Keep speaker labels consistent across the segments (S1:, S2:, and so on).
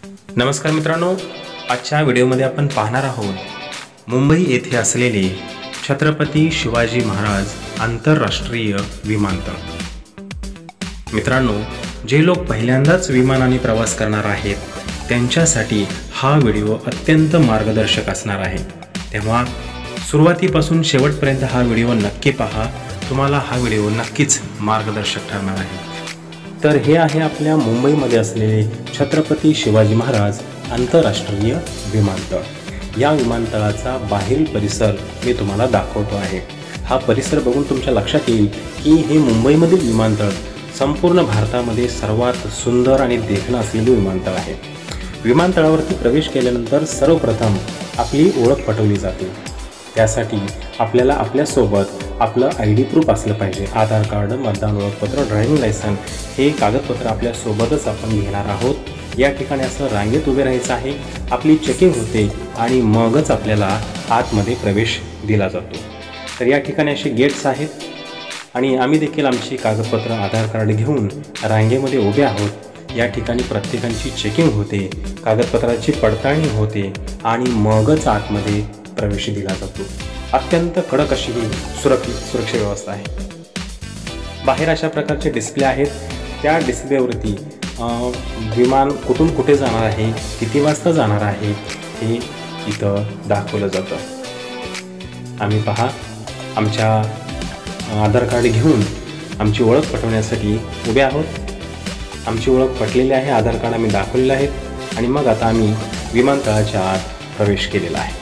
S1: नमस्कार मित्रांनो, आजच्या व्हिडिओमध्ये आपण पाहणार आहोत मुंबई येथे असलेले छत्रपती शिवाजी महाराज आंतरराष्ट्रीय विमानतळ। मित्रांनो, जे लोक पहिल्यांदाच विमानाने प्रवास करणार आहेत त्यांच्यासाठी हा व्हिडिओ अत्यंत मार्गदर्शक असणार आहे। तेव्हा सुरुवातीपासून शेवटपर्यंत हा व्हिडिओ नक्की पहा, तुम्हाला हा व्हिडिओ नक्कीच मार्गदर्शक ठरणार आहे। तर हे आहे आपल्या मुंबईमध्ये असलेले छत्रपती शिवाजी महाराज आंतरराष्ट्रीय विमानतळ। या विमानतळाचा बाहेरील परिसर मी तुम्हाला दाखवतो आहे। हा परिसर बघून तुमच्या लक्षात येईल की हे मुंबईमधील विमानतळ संपूर्ण भारतामध्ये सर्वात सुंदर आणि देखणं असलेले विमानतळ आहे। विमानतळावरती प्रवेश केल्यानंतर सर्वप्रथम आपली ओळख पटवली जाते। त्यासाठी आपल्याला आपल्यासोबत आपलं ID प्रूफ असलं पाहिजे। आधार कार्ड, मतदान ओळखपत्र, ड्रायव्हिंग लायसन हे कागदपत्र आपल्यासोबतच आपण घेणार आहोत। या ठिकाणी असं रांगेत उभे राहायचं आहे, आपली चेकिंग होते आणि मगच आपल्याला आतमध्ये प्रवेश दिला जातो। तर या ठिकाणी असे गेट्स आहेत आणि आम्ही देखील आमची कागदपत्र, आधार कार्ड घेऊन रांगेमध्ये उभे आहोत। या ठिकाणी प्रत्येकाची चेकिंग होते, कागदपत्राची पडताळणी होते आणि मगच आतमध्ये प्रवेश दिला जातो। अत्यंत कडक अशी ही सुरक्षा व्यवस्था आहे। बाहेर अशा प्रकारचे डिस्प्ले आहेत, त्या डिस्प्लेवरती विमान कुठून कुठे जाणार आहे, किती वाजता जाणार आहे हे इथं दाखवलं जातं। आम्ही पहा आमच्या आधार कार्ड घेऊन आमची ओळख पटवण्यासाठी उभे आहोत। आमची ओळख पटलेली आहे, आधार कार्ड आम्ही दाखवलेलं आहे आणि मग आता आम्ही विमानतळाच्या आत प्रवेश केलेला आहे।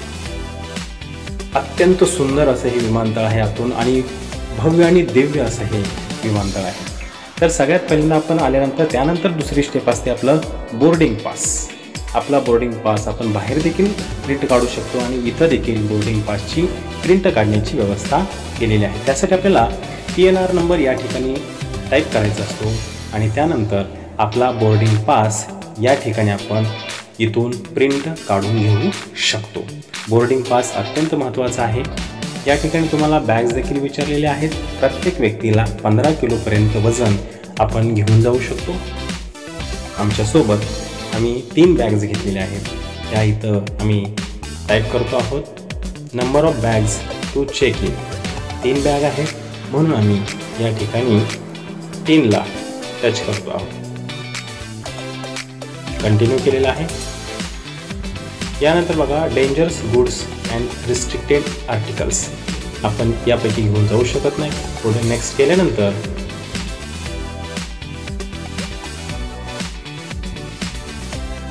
S1: अत्यंत सुंदर असं हे विमानतळ आहे आतून आणि भव्य आणि दिव्य असं हे विमानतळ आहे। तर सगळ्यात पहिल्यांदा आपण आल्यानंतर त्यानंतर दुसरी स्टेप असते आपलं बोर्डिंग पास। आपला बोर्डिंग पास आपण बाहेर देखील प्रिंट काढू शकतो आणि इथं देखील बोर्डिंग पासची प्रिंट काढण्याची व्यवस्था केलेली आहे। त्यासाठी आपल्याला PNR नंबर या ठिकाणी टाईप करायचा असतो आणि त्यानंतर आपला बोर्डिंग पास या ठिकाणी आपण इथून प्रिंट काढून घेऊ शकतो। बोर्डिंग पास अत्यंत महत्त्वाचा आहे। या ठिकाणी तुम्हाला बॅग्स देखील विचारलेले आहेत। प्रत्येक व्यक्तीला 15 किलोपर्यंत वजन आपण घेऊन जाऊ शकतो। आमच्यासोबत आम्ही 3 बॅग्स घेतलेल्या आहेत, त्या इथं आम्ही टाईप करतो आहोत। Number of bags to check in 3 bag आहेत, म्हणून आम्ही या ठिकाणी 3ला टच करतो आहोत। कंटिन्यू केलेलं आहे। यानंतर बघा dangerous goods and restricted articles आपण यापैकी घेऊन जाऊ शकत नाही। पुढे नेक्स्ट केल्यानंतर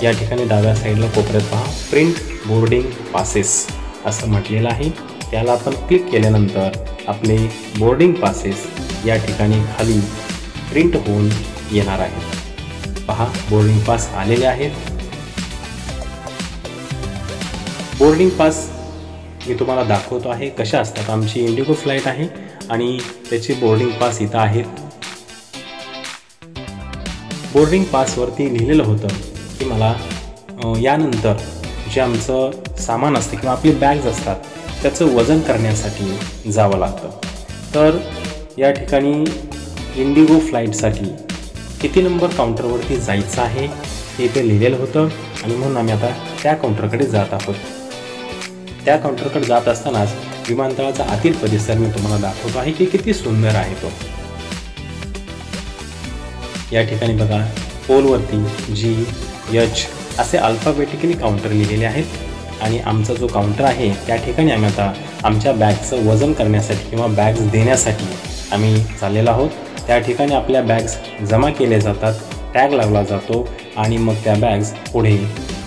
S1: या ठिकाणी डाव्या साईडला कोपऱ्यात पहा प्रिंट बोर्डिंग पासेस असं म्हटलेलं आहे। त्याला आपण क्लिक केल्यानंतर आपले बोर्डिंग पासेस या ठिकाणी खाली प्रिंट होऊन येणार आहेत। पहा बोर्डिंग पास आलेले आहेत। बोर्डिंग पास मी तुम्हाला दाखवतो आहे कशा असतात। आमची इंडिगो फ्लाईट आहे आणि त्याची बोर्डिंग पास इथं आहेत। बोर्डिंग पासवरती लिहिलेलं होतं की मला यानंतर जे आमचं सामान असतं किंवा आपली बॅग्स असतात त्याचं वजन करण्यासाठी जावं लागतं। तर या ठिकाणी इंडिगो फ्लाईटसाठी किती नंबर काउंटरवरती जायचं आहे हे इथे लिहिलेलं होतं आणि म्हणून आम्ही आता त्या काउंटरकडे जात आहोत। त्या काउंटरकडे जात असतानाच विमानतळाचा आतील परिसर मी तुम्हाला दाखवतो आहे की किती सुंदर आहे तो। या ठिकाणी बघा पोलवरती GH असे अल्फाबेटिकली काउंटर लिहिलेले आहेत आणि आमचा जो काउंटर आहे त्या ठिकाणी आम्ही आता आमच्या बॅगचं वजन करण्यासाठी किंवा बॅग्स देण्यासाठी आम्ही चाललेलो आहोत। त्या ठिकाणी आपल्या बॅग्स जमा केल्या जातात, टॅग लावला जातो आणि मग त्या बॅग्स पुढे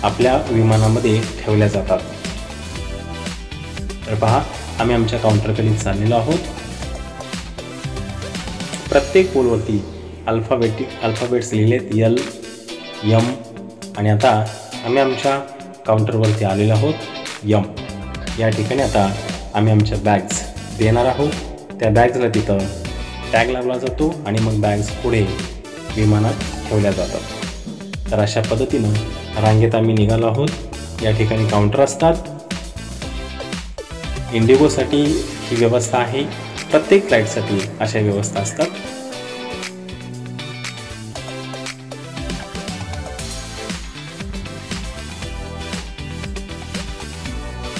S1: आपल्या विमानामध्ये ठेवल्या जातात। तर पहा आम्ही आमच्या काउंटरकडे चाललेलो आहोत। प्रत्येक पोलवरती अल्फाबेट्स लिहिलेत L, M आणि आता आम्ही आमच्या काउंटरवरती आलेलो आहोत M या ठिकाणी। आता आम्ही आमच्या बॅग्स देणार आहोत। त्या बॅग्सला तिथं टॅग लावला जातो आणि मग बॅग्स पुढे विमानात ठेवल्या जातात। तर अशा पद्धतीनं रांगेत आम्ही निघालो आहोत। या ठिकाणी काउंटर असतात। इंडिगोसाठी ही व्यवस्था आहे, प्रत्येक फ्लाईटसाठी अशा व्यवस्था असतात।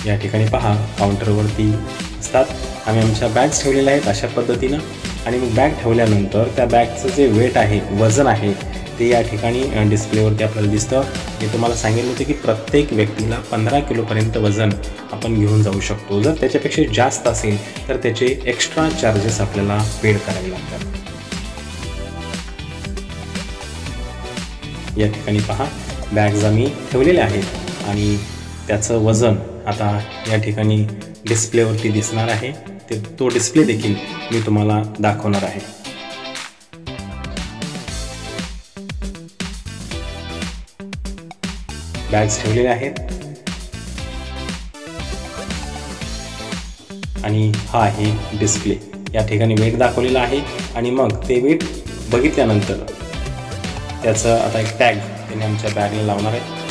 S1: या ठिकाणी पहा काउंटरवरती असतात. आम्ही आमच्या बॅग्स ठेवलेल्या आहेत अशा पद्धतीनं. आणि मग बॅग ठेवल्यानंतर त्या बॅगचं जे वेट आहे, वजन आहे, ते या ठिकाणी डिस्प्लेवरती आपल्याला दिसतं. मी तुम्हाला सांगितलं होतं की प्रत्येक व्यक्तीला 15 किलोपर्यंत वजन आपण घेऊन जाऊ शकतो. जर त्याच्यापेक्षा जास्त असेल तर त्याचे एक्स्ट्रा चार्जेस आपल्याला पेड करावे लागतात. या ठिकाणी पहा बॅग्स आम्ही ठेवलेल्या आहेत आणि त्याचं वजन आता या ठिकाणी डिस्प्लेवरती दिसणार आहे. तो डिस्प्ले देखील मी तुम्हाला दाखवणार आहे. बॅग्स ठेवलेले आहेत आणि हा आहे डिस्प्ले. या ठिकाणी वेट दाखवलेला आहे आणि मग ते वेट बघितल्यानंतर त्याचं आता एक टॅग त्याने आमच्या बॅगला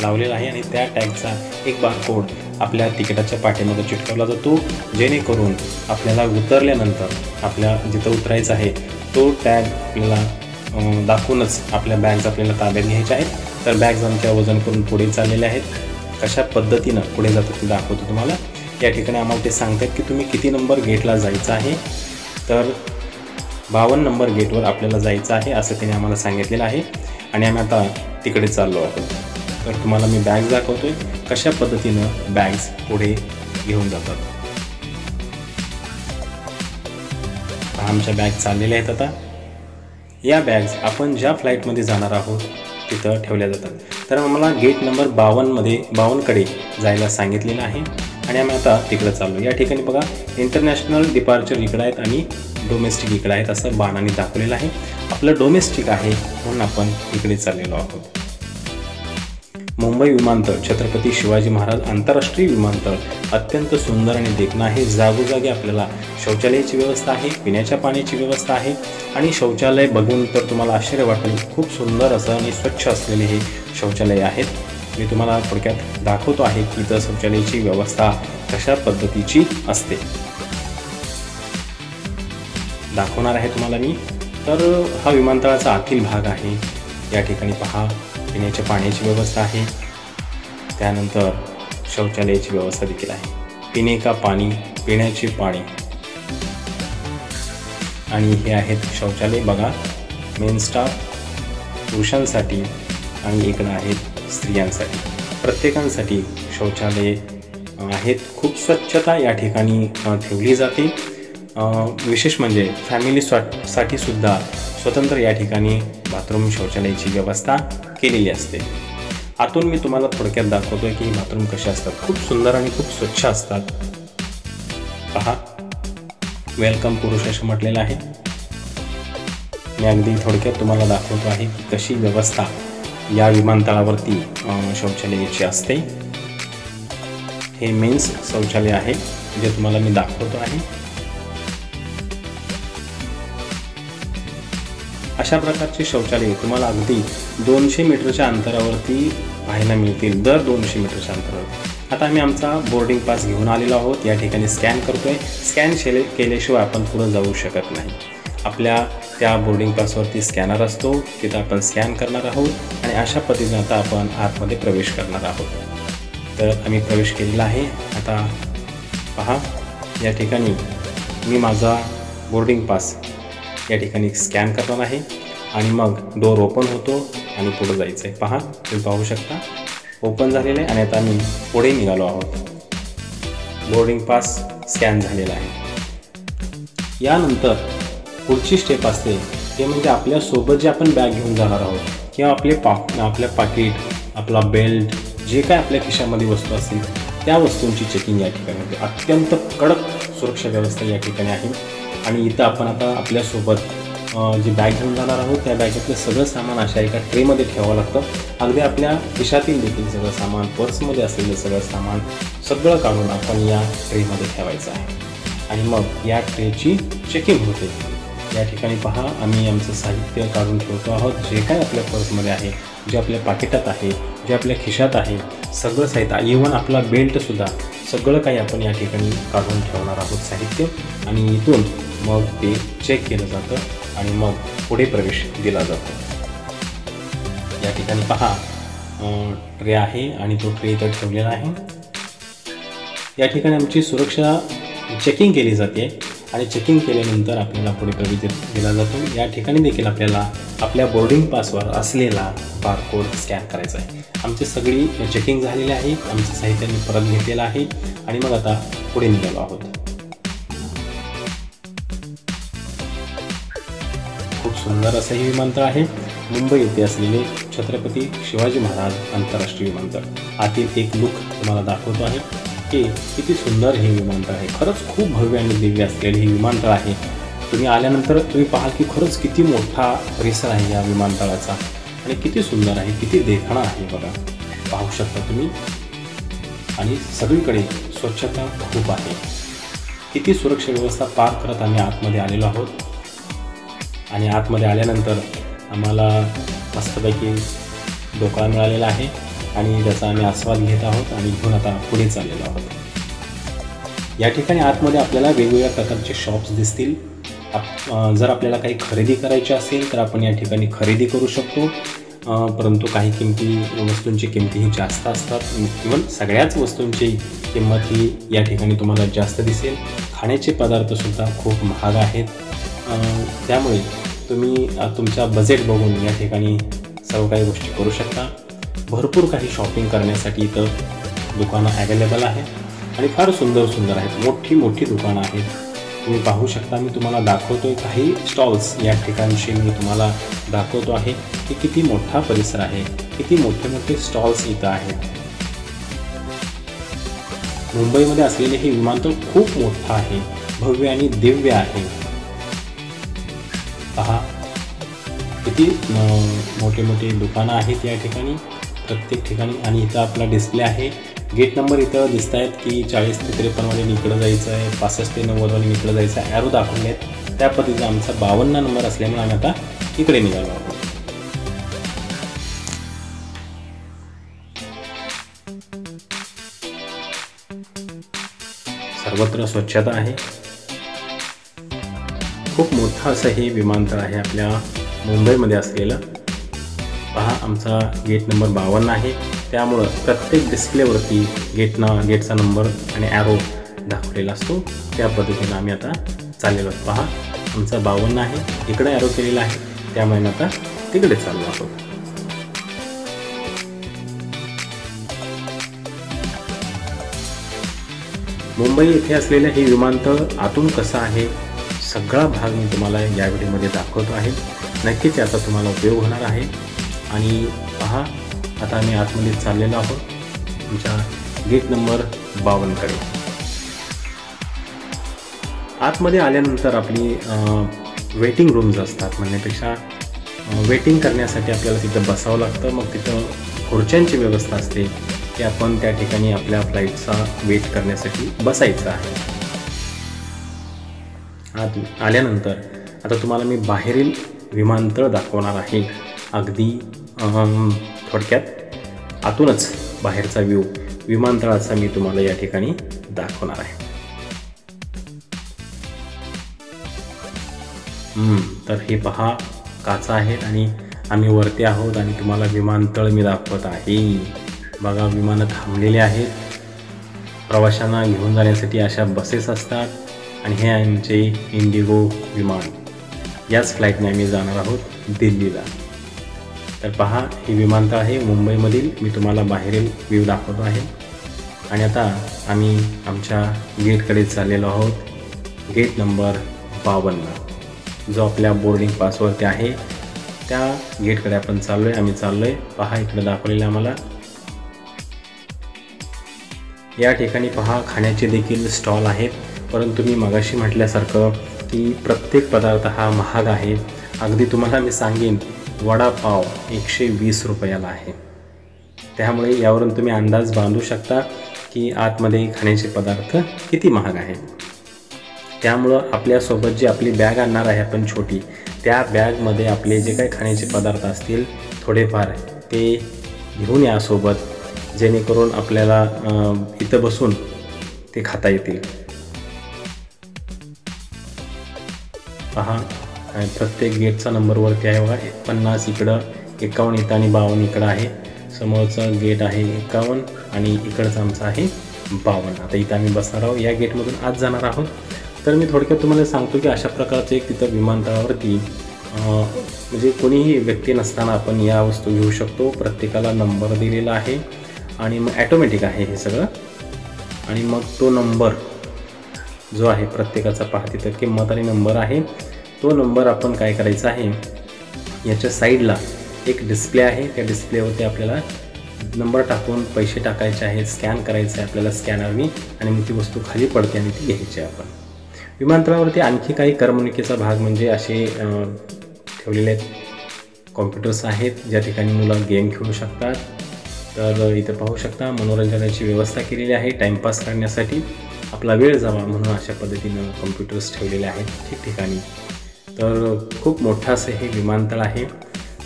S1: लावलेला आहे आणि त्या टॅगचा एक बारकोड आपल्या तिकिटाच्या पाठीमागे चिटकवला जातो, जेणेकरून आपल्याला उतरल्यानंतर आपल्या जिथं उतरायचं आहे तो टॅग आपल्याला दाखवूनच आपल्या बॅग्स आपल्याला ताब्यात घ्यायच्या आहेत. तर बॅग्स आमच्या वजन करून पुढे चाललेल्या आहेत. कशा पद्धतीनं पुढे जातात ते दाखवतो तुम्हाला. या ठिकाणी आम्हाला ते सांगतात की तुम्ही किती नंबर गेटला जायचं आहे. तर 52 नंबर गेटवर आपल्याला जायचं आहे असं त्याने आम्हाला सांगितलेलं आहे आणि आम्ही आता तिकडे चाललो आहोत. तर तुम्हाला मी बॅग्स दाखवतोय कशा पद्धतीनं बॅग्स पुढे घेऊन जातात. आमच्या बॅग चाललेल्या आहेत. आता या बॅग्स आपण ज्या फ्लाईटमध्ये जाणार आहोत तिथं ठेवल्या जातात. तर आम्हाला गेट नंबर 52कडे जायला सांगितलेलं आहे आणि आम्ही आता तिकडं चाललो. या ठिकाणी बघा इंटरनॅशनल डिपार्चर इकडं आहेत आणि डोमेस्टिक इकडं आहेत असं बाणाने दाखवलेलं आहे. आपलं डोमेस्टिक आहे म्हणून आपण इकडे चाललेलो आहोत. मुंबई विमानतळ छत्रपती शिवाजी महाराज आंतरराष्ट्रीय विमानतळ अत्यंत सुंदर आणि देखणं आहे. जागोजागी आपल्याला शौचालयाची व्यवस्था आहे, पिण्याच्या पाण्याची व्यवस्था आहे आणि शौचालय बघून तर तुम्हाला आश्चर्य वाटेल, खूप सुंदर असं आणि स्वच्छ असलेले हे शौचालय आहेत. मी तुम्हाला थोडक्यात दाखवतो आहे की इथं शौचालयाची व्यवस्था कशा पद्धतीची असते, दाखवणार आहे तुम्हाला मी. तर हा विमानतळाचा आतील भाग आहे. या ठिकाणी पहा पिण्याच्या पाण्याची व्यवस्था आहे, त्यानंतर शौचालयाची व्यवस्था देखील आहे. पिणे का पाणी, पिण्याचे पाणी आणि हे आहेत शौचालय. बघा मेन स्टाफ पुरुषांसाठी आणि इकडं आहेत स्त्रियांसाठी. प्रत्येकांसाठी शौचालय आहेत. खूप स्वच्छता या ठिकाणी ठेवली जाते. विशेष म्हणजे फॅमिलीसाठी सुद्धा स्वतंत्र या ठिकाणी बाथरूम शौचालयाची व्यवस्था केलेली असते. आतून मी तुम्हाला थोडक्यात दाखवतोय की बाथरूम कसे असतात. खूप सुंदर आणि खूप स्वच्छ असतात. पहा वेलकम पुरुष असं म्हटलेलं आहे. मी अगदी थोडक्यात तुम्हाला दाखवतो आहे की कशी व्यवस्था या विमानतळावरती शौचालयाची असते. हे मेन्स शौचालय आहे जे तुम्हाला मी दाखवतो आहे. अशा प्रकारचे शौचालय तुम्हाला अगदी 200 मीटरच्या अंतरावरती पाहायला मिळतील, दर 200 मीटरच्या अंतरावर. आता आम्ही आमचा बोर्डिंग पास घेऊन आलेलो आहोत. या ठिकाणी स्कॅन करतोय. स्कॅन केल्याशिवाय आपण पुढे जाऊ शकत नाही. आपल्या त्या बोर्डिंग पासवरती स्कॅनर असतो, तिथं आपण स्कॅन करणार आहोत आणि अशा पद्धतीने आता आपण आतमध्ये प्रवेश करणार आहोत. तर आम्ही प्रवेश केलेला आहे. आता पहा या ठिकाणी मी माझा बोर्डिंग पास या ठिकाणी स्कॅन करणार आहे आणि मग डोर ओपन होतो आणि पुढे जायचं आहे. पहा तुम्ही पाहू शकता ओपन झालेलं आहे आणि आता आम्ही पुढे निघालो आहोत. बोर्डिंग पास स्कॅन झालेला आहे. यानंतर पुढची स्टेप असते ते म्हणजे आपल्यासोबत जे आपण बॅग घेऊन जाणार आहोत किंवा आपल्या पाकिट, आपला बेल्ट, जे काय आपल्या खिशामध्ये वस्तू असतील त्या वस्तूंची चेकिंग या ठिकाणी होते. अत्यंत कडक सुरक्षा व्यवस्था या ठिकाणी आहे. आणि इथं आपण आता आपल्यासोबत जी बॅग घेऊन जाणार आहोत त्या बॅगेतलं सगळं सामान अशा एका ट्रेमध्ये ठेवावं लागतं. अगदी आपल्या खिशातील देखील सगळं सामान, पर्समध्ये असलेलं सगळं सामान सगळं काढून आपण या ट्रेमध्ये ठेवायचं आहे आणि मग या ट्रेची चेकिंग होते. या ठिकाणी पहा आम्ही आमचं साहित्य काढून ठेवतो आहोत. जे काय आपल्या पर्समध्ये आहे, जे आपल्या पाकिटात आहे, जे आपल्या खिशात आहे, सगळं साहित्य, इव्हन आपला बेल्टसुद्धा, सगळं काही आपण या ठिकाणी काढून ठेवणार आहोत साहित्य. आणि इथून मग ते चेक केलं जातं आणि मग पुढे प्रवेश दिला जातो. या ठिकाणी पहा ट्रे आहे आणि तो ट्रे इथं ठेवलेला आहे. या ठिकाणी आमची सुरक्षा चेकिंग केली जाते आणि चेकिंग केल्यानंतर आपल्याला पुढे प्रवेश दिला जातो. या ठिकाणी देखील आपल्याला आपल्या बोर्डिंग पासवर असलेला बारकोड स्कॅन करायचा आहे. आमची सगळी चेकिंग झालेली आहे, आमचं साहित्य मी परत घेतलेलं आहे आणि मग आता पुढे निघालो आहोत. खूप सुंदर असं हे विमानतळ आहे. मुंबई येथे असलेले छत्रपती शिवाजी महाराज आंतरराष्ट्रीय विमानतळ. आतील एक लुक तुम्हाला दाखवतो आहे की किती सुंदर हे विमानतळ आहे. खरंच खूप भव्य आणि दिव्य असलेले हे विमानतळ आहे. तुम्ही आल्यानंतर तुम्ही पाहाल की खरंच किती मोठा परिसर आहे या विमानतळाचा आणि किती सुंदर आहे, किती देखणा आहे बघा, पाहू शकता तुम्ही. आणि सगळीकडे स्वच्छता खूप आहे. किती सुरक्षा व्यवस्था पार करत आम्ही आतमध्ये आलेलो आहोत. आणि आतमध्ये आल्यानंतर आम्हाला मस्तपैकी डोका मिळालेला आहे आणि त्याचा आम्ही आस्वाद घेत आहोत आणि घेऊन आता पुढे चाललेलो आहोत. या ठिकाणी आतमध्ये आपल्याला वेगवेगळ्या प्रकारचे शॉप्स दिसतील. जर आपल्याला काही खरेदी करायची असेल तर आपण या ठिकाणी खरेदी करू शकतो. परंतु काही वस्तूंची किमती ही जास्त असतात. इव्हन सगळ्याच वस्तूंची किंमत ही या ठिकाणी तुम्हाला जास्त दिसेल. खाण्याचे पदार्थसुद्धा खूप महाग आहेत. त्यामुळे तुम्ही तुमच्या बजेट बघून या ठिकाणी सर्व काही गोष्टी करू शकता. भरपूर काही शॉपिंग करण्यासाठी इथं दुकानं ॲवेलेबल आहेत आणि फार सुंदर सुंदर आहेत. मोठी मोठी दुकानं आहेत. तुम्ही पाहू शकता. मी तुम्हाला दाखवतो आहे काही स्टॉल्स या ठिकाणशी मी तुम्हाला दाखवतो आहे की किती मोठा परिसर आहे, किती मोठे मोठे स्टॉल्स इथं आहेत. मुंबईमध्ये असलेले हे विमानतळ खूप मोठं आहे, भव्य आणि दिव्य आहे. पहा किती मोठे मोठे दुकानं आहेत या ठिकाणी प्रत्येक ठिकाणी. आणि इथं आपला डिस्प्ले आहे. गेट नंबर इथं दिसत आहेत की 40 ते 53वाले इकडं जायचं आहे, 65 ते 90वाले इकडं जायचं आहे. ॲरो दाखवले आहेत. त्या पद्धतीचा आमचा 52 नंबर असल्यामुळे आम्ही आता इकडे निघालो आहोत. सर्वत्र स्वच्छता आहे. खूप मोठं असं हे विमानतळ आहे आपल्या मुंबईमध्ये असलेलं. पहा आमचा गेट नंबर 52 आहे. त्यामुळं प्रत्येक डिस्प्लेवरती गेटचा नंबर आणि ॲरो दाखवलेला असतो. त्या पद्धतीनं आम्ही आता चाललेलो आहोत. पहा आमचा 52 आहे, इकडे ॲरो केलेला आहे, त्यामुळे आम्ही आता तिकडे चाललो आहोत. मुंबई येथे असलेलं हे विमानतळ आतून कसं आहे सगळा भाग मी तुम्हाला या व्हिडिओमध्ये दाखवतो आहे. नक्कीच याचा तुम्हाला उपयोग होणार आहे. आणि पहा आता आम्ही आतमध्ये चाललेलो आहोत तुमच्या गेट नंबर 52कडे. आतमध्ये आल्यानंतर आपली वेटिंग रूम्स असतात. म्हणण्यापेक्षा वेटिंग करण्यासाठी आपल्याला तिथं बसावं लागतं. मग तिथं खुर्च्यांची व्यवस्था असते की आपण त्या ठिकाणी आपल्या फ्लाईटचा वेट करण्यासाठी बसायचं आहे. आत आल्यानंतर आता तुम्हाला मी बाहेरील विमानतळ दाखवणार आहे. अगदी थोडक्यात आतूनच बाहेरचा व्ह्यू विमानतळाचा मी तुम्हाला या ठिकाणी दाखवणार आहे. तर हे पहा काचा आहेत आणि आम्ही वरती आहोत आणि तुम्हाला विमानतळ मी दाखवत आहे. बघा विमानं थांबलेले आहेत. प्रवाशांना घेऊन जाण्यासाठी अशा बसेस असतात आणि हे आमचे इंडिगो विमान. याच फ्लाईटने आम्ही जाणार आहोत दिल्लीला. तर पहा हे विमानतळ आहे मुंबईमधील. मी तुम्हाला बाहेरील व्ह्यू दाखवतो आहे. आणि आता आम्ही आमच्या गेटकडे चाललेलो आहोत. गेट नंबर 52 जो आपल्या बोर्डिंग पासवरती आहे त्या गेटकडे आपण चाललो आहे. आम्ही चाललो आहे. पहा इकडे दाखवलेलं आम्हाला. या ठिकाणी पहा खाण्याचे देखील स्टॉल आहेत. परंतु मी मगाशी म्हटल्यासारखं की प्रत्येक पदार्थ हा महाग आहे. अगदी तुम्हाला मी सांगेन वडापाव 120 रुपयाला आहे. त्यामुळे यावरून तुम्ही अंदाज बांधू शकता की आतमध्ये खाण्याचे पदार्थ किती महाग आहेत. त्यामुळं आपल्यासोबत जी आपली बॅग आणणार आहे आपण छोटी, त्या बॅगमध्ये आपले जे काही खाण्याचे पदार्थ असतील थोडेफार ते घेऊन या सोबत, जेणेकरून आपल्याला इथं बसून ते खाता येतील. पहा प्रत्येक गेटचा नंबरवरती आहे बघा. 50 इकडं, 51 इथं आणि 52 इकडं आहे. समोरचं गेट आहे 51 आणि इकडचं आमचं आहे 52. आता इथं आम्ही बसणार आहोत, या गेटमधून आत जाणार आहोत. तर मी थोडक्यात तुम्हाला सांगतो की अशा प्रकारचं एक तिथं विमानतळावरती म्हणजे कोणीही व्यक्ती नसताना आपण या वस्तू घेऊ शकतो. प्रत्येकाला नंबर दिलेला आहे आणि मग ॲटोमॅटिक आहे हे सगळं. आणि मग तो नंबर जो आहे प्रत्येकाचा पहा तिथं किंमत आणि नंबर आहे. तो नंबर आपण काय करायचा आहे, याच्या साईडला एक डिस्प्ले आहे, त्या डिस्प्लेवरती आपल्याला नंबर टाकून पैसे टाकायचे आहेत, स्कॅन करायचं आहे आपल्याला स्कॅनरनी आणि मग ती वस्तू खाली पडते आणि ती घ्यायची आहे आपण. विमानतळावरती आणखी काही करमणुकीचा भाग म्हणजे असे ठेवलेले आहेत कॉम्प्युटर्स आहेत ज्या ठिकाणी मुलं गेम खेळू शकतात. तर इथं पाहू शकता मनोरंजनाची व्यवस्था केलेली आहे, टाईमपास करण्यासाठी आपला वेळ जावा म्हणून अशा पद्धतीनं कॉम्प्युटर्स ठेवलेले आहेत ठिकठिकाणी. तर खूप मोठं असं हे विमानतळ आहे,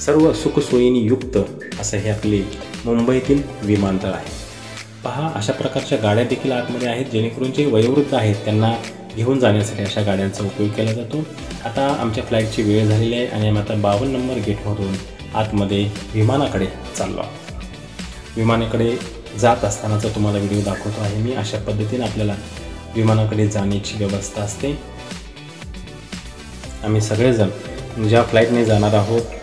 S1: सर्व सुखसोयींनी युक्त असं हे आपले मुंबईतील विमानतळ आहे. पहा अशा प्रकारच्या गाड्या देखील आतमध्ये आहेत जेणेकरून जे वयोवृद्ध आहेत त्यांना घेऊन जाण्यासाठी अशा गाड्यांचा उपयोग केला जातो. आता आमच्या फ्लाईटची वेळ झालेली आहे आणि आम्ही आता 52 नंबर गेटमधून आतमध्ये विमानाकडे चाललो आहोत. विमानाकडे जात असतानाचा तुम्हाला व्हिडिओ दाखवतो आहे मी. अशा पद्धतीने आपल्याला विमानाकडे जाण्याची व्यवस्था असते. आम्ही सगळेजण ज्या फ्लाईटने जाणार आहोत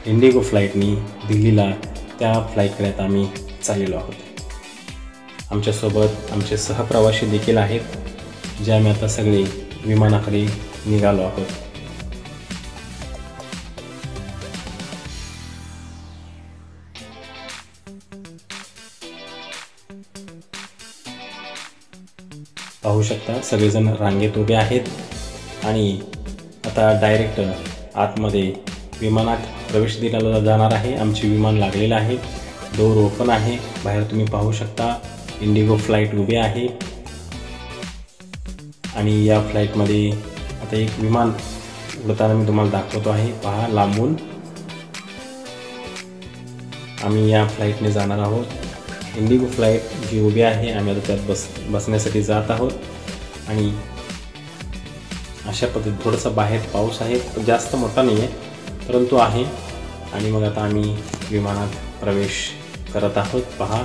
S1: इंडिगो फ्लाईटनी दिल्लीला, त्या फ्लाईटकडे आता आम्ही चाललेलो आहोत. आमच्यासोबत आमचे सहप्रवासी देखील आहेत, जे आम्ही आता सगळे विमानाकडे निघालो आहोत. पाहू शकता सगळेजण रांगेत उभे आहेत आणि आता डायरेक्ट आतमध्ये विमानात प्रवेश दिला जाणार आहे. आमचे विमान लागलेलं आहे, डोर ओपन आहे, बाहेर तुम्ही पाहू शकता इंडिगो फ्लाईट उभे आहे. आणि या फ्लाईटमध्ये आता एक विमान उडताना मी तुम्हाला दाखवतो आहे, पहा लांबून. आम्ही या फ्लाईटने जाणार आहोत. इंडिगो फ्लाईट जी उभी आहे आम्ही आता त्यात बसण्यासाठी जात आहोत. आणि अशा पद्धतीने थोडंसं बाहेर पाऊस आहे, जास्त मोठा नाही आहे परंतु आहे. आणि मग आता आम्ही विमानात प्रवेश करत आहोत. पहा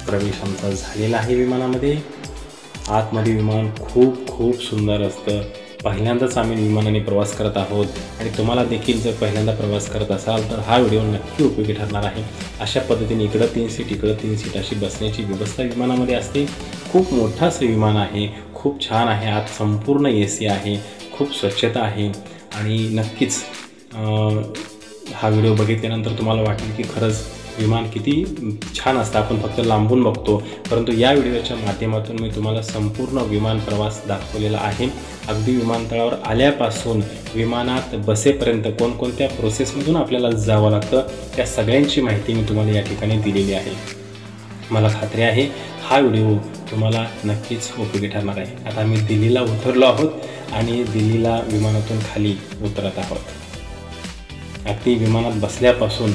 S1: प्रवेश आमचा झालेला आहे विमानामध्ये. आतमध्ये विमान खूप सुंदर असतं. पहिल्यांदाच आम्ही विमानाने प्रवास करत आहोत आणि तुम्हाला देखील जर पहिल्यांदा प्रवास करत असाल तर हा व्हिडिओ नक्की उपयोगी ठरणार आहे. अशा पद्धतीने इकडं 3 सीट इकडं 3 सीट अशी बसण्याची व्यवस्था विमानामध्ये असते. खूप मोठं असं विमान आहे, खूप छान आहे. आत संपूर्ण AC आहे, खूप स्वच्छता आहे. आणि नक्कीच हा व्हिडिओ बघितल्यानंतर तुम्हाला वाटेल की खरंच विमान किती छान असतं. आपण फक्त लांबून बघतो, परंतु या व्हिडिओच्या माध्यमातून मी तुम्हाला संपूर्ण विमान प्रवास दाखवलेला आहे. अगदी विमानतळावर आल्यापासून विमानात बसेपर्यंत कोणकोणत्या प्रोसेसमधून आपल्याला जावं लागतं त्या सगळ्यांची माहिती मी तुम्हाला या ठिकाणी दिलेली आहे. मला खात्री आहे हा व्हिडिओ तुम्हाला नक्कीच उपयोगी ठरणार आहे. आता आम्ही दिल्लीला उतरलो आहोत आणि दिल्लीला विमानातून खाली उतरत आहोत. अगदी विमानात बसल्यापासून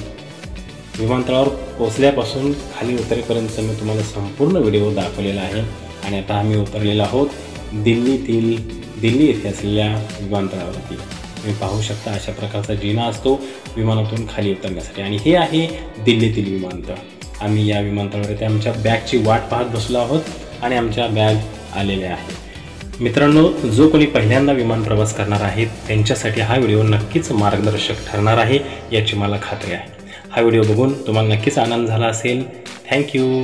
S1: विमानतळावर पोचल्यापासून खाली उतरेपर्यंत मी तुम्हाला संपूर्ण व्हिडिओ दाखवलेला आहे. आणि आता आम्ही उतरलेलो आहोत दिल्ली येथे असलेल्या विमानतळावरती. तुम्ही पाहू शकता अशा प्रकारचा जिना असतो विमानातून खाली उतरण्यासाठी. आणि हे आहे दिल्लीतील विमानतळ. आम्ही या विमानतळावरती आमच्या बॅगची वाट पाहत बसलो आहोत आणि आमच्या बॅग आलेल्या आहेत. मित्रांनो, जो कोणी पहिल्यांदा विमान प्रवास करणार आहेत त्यांच्यासाठी हा व्हिडिओ नक्कीच मार्गदर्शक ठरणार आहे याची मला खात्री आहे. हा व्हिडिओ बघून तुम्हाला नक्कीच आनंद झाला असेल. थँक्यू.